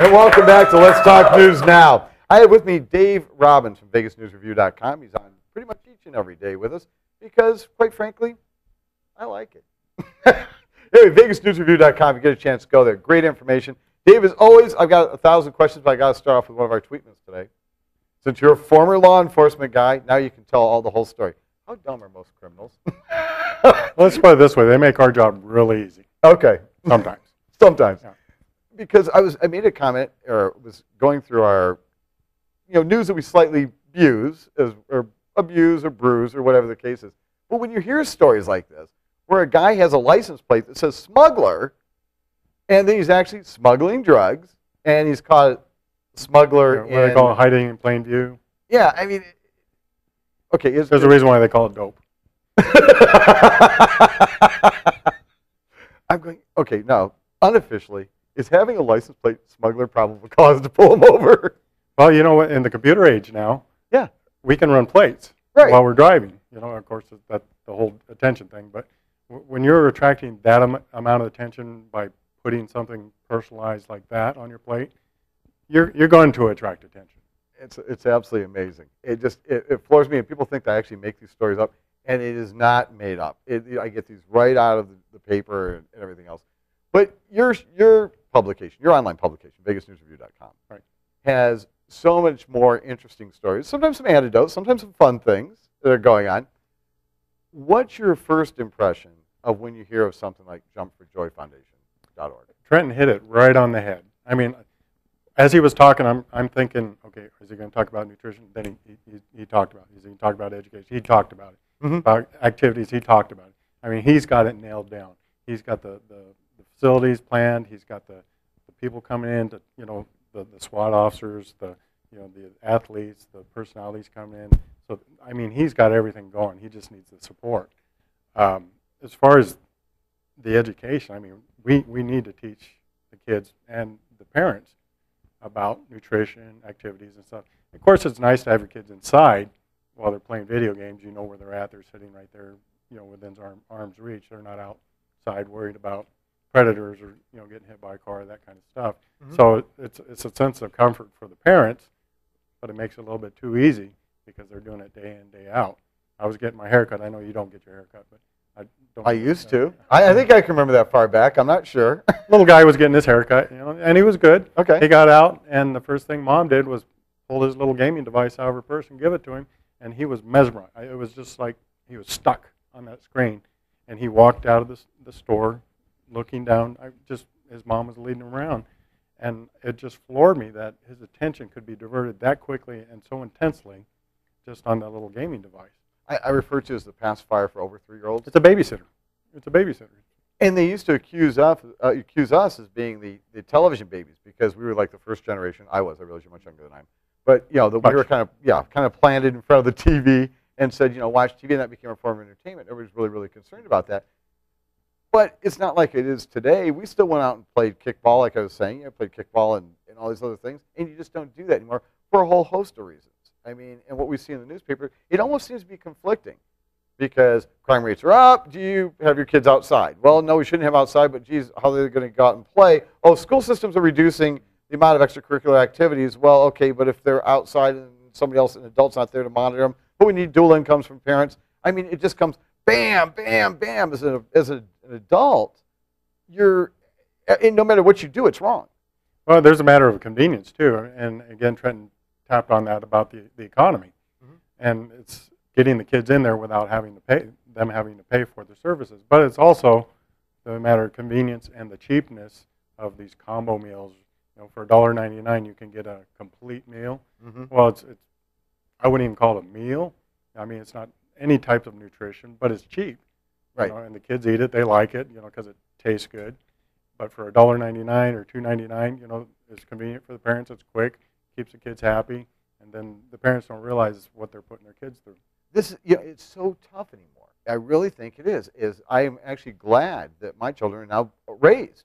And welcome back to Let's Talk News Now. I have with me Dave Robbins from VegasNewsReview.com. He's on pretty much each and every day with us because, quite frankly, I like it. Anyway, VegasNewsReview.com, you get a chance to go there. Great information. Dave, as always, I've got 1,000 questions, but I got to start off with one of our tweetments today. Since you're a former law enforcement guy, now you can tell all the whole story. How dumb are most criminals? Let's put it this way. They make our job really easy. Okay. Sometimes. Sometimes. Yeah. Because I made a comment, or was going through our news that we slightly abuse, or bruise, or whatever the case is. But when you hear stories like this, where a guy has a license plate that says smuggler, and then he's actually smuggling drugs, and he's caught a smuggler What they call it hiding in plain view. Yeah, I mean, okay. There's a reason why they call it dope. I'm going, okay, now, unofficially, is having a license plate smuggler probable cause to pull him over? Well, you know what? In the computer age now, yeah, we can run plates while we're driving. Of course, that's the whole attention thing. But when you're attracting that amount of attention by putting something personalized like that on your plate, you're going to attract attention. It's absolutely amazing. It floors me, and people think that I actually make these stories up, and it is not made up. I get these right out of the paper and everything else. But your publication, your online publication, VegasNewsReview.com, right, has so much more interesting stories. Sometimes some anecdotes, sometimes some fun things that are going on. What's your first impression of when you hear of something like JumpForJoyFoundation.org? Trenton hit it right on the head. I mean, as he was talking, I'm thinking, okay, is he going to talk about nutrition? Then he talked about it. Is he going to talk about education? He talked about it. Mm-hmm. About activities, he talked about it. I mean, he's got it nailed down. He's got the facilities planned. He's got the people coming in, to, the SWAT officers, the athletes, the personalities coming in. So, I mean, he's got everything going. He just needs the support. As far as the education, I mean, we need to teach the kids and the parents about nutrition, activities, and stuff. Of course, it's nice to have your kids inside while they're playing video games. You know where they're at. They're sitting right there, within arm's reach. They're not outside worried about predators or getting hit by a car, that kind of stuff. Mm-hmm. So it's a sense of comfort for the parents, but it makes it a little bit too easy because they're doing it day in, day out. I was getting my haircut. I know you don't get your haircut, but I used to. I think I can remember that far back. I'm not sure. Little guy was getting his haircut, and he was good. Okay. He got out, and the first thing Mom did was pull his little gaming device out of her purse and give it to him, and he was mesmerized. It was just like he was stuck on that screen, and he walked out of the store looking down. His mom was leading him around, and it just floored me that his attention could be diverted that quickly and so intensely just on that little gaming device. I refer to it as the pacifier for over 3-year-olds. It's a babysitter. It's a babysitter. And they used to accuse us as being the television babies because we were like the first generation. I realize you're much younger than I am. But we were kind of planted in front of the TV and said, watch TV, and that became a form of entertainment. Everybody's really, really concerned about that. But it's not like it is today. We still went out and played kickball, like I was saying. I played kickball and all these other things, and you just don't do that anymore for a whole host of reasons. I mean, and what we see in the newspaper, it almost seems to be conflicting because crime rates are up. Do you have your kids outside? Well, no, we shouldn't have outside, but geez, how are they going to go out and play? Oh, school systems are reducing the amount of extracurricular activities. Well, okay, but if they're outside and somebody else, an adult's not there to monitor them, but we need dual incomes from parents. I mean, it just comes bam, bam, bam. As an adult, and no matter what you do, it's wrong. Well, there's a matter of convenience, too. And again, Trenton tapped on that about the economy. Mm-hmm. And it's getting the kids in there without having to pay for the services. But it's also the matter of convenience and the cheapness of these combo meals. For $1.99, you can get a complete meal. Mm-hmm. Well, I wouldn't even call it a meal. I mean, it's not any type of nutrition, but it's cheap. Right. And the kids eat it. They like it, because it tastes good. But for $1.99 or $2.99, it's convenient for the parents. It's quick, keeps the kids happy, and then the parents don't realize what they're putting their kids through. It's so tough anymore. I really think it is. I am actually glad that my children are now raised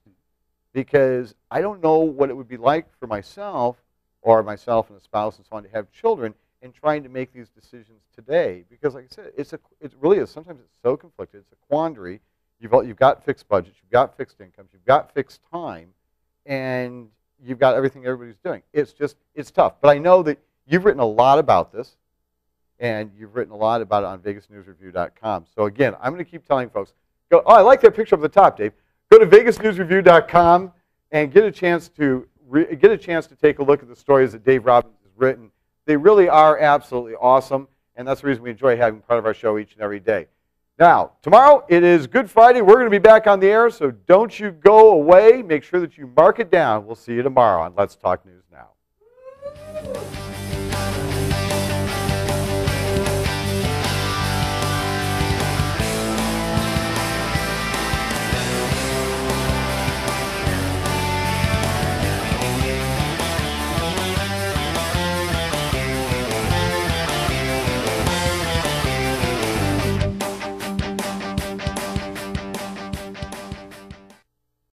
because I don't know what it would be like for myself or myself and the spouse and so on to have children and trying to make these decisions today because, like I said, it really is. Sometimes it's so conflicted. It's a quandary. You've got fixed budgets. You've got fixed incomes. You've got fixed time. And you've got everything everybody's doing. It's tough. But I know that you've written a lot about this, and you've written a lot about it on VegasNewsReview.com. So again, I'm going to keep telling folks, go. Oh, I like that picture up at the top, Dave. Go to VegasNewsReview.com and get a chance to take a look at the stories that Dave Robbins has written. They really are absolutely awesome, and that's the reason we enjoy having part of our show each and every day. Now, tomorrow it is Good Friday. We're going to be back on the air, so don't you go away. Make sure that you mark it down. We'll see you tomorrow on Let's Talk News Now.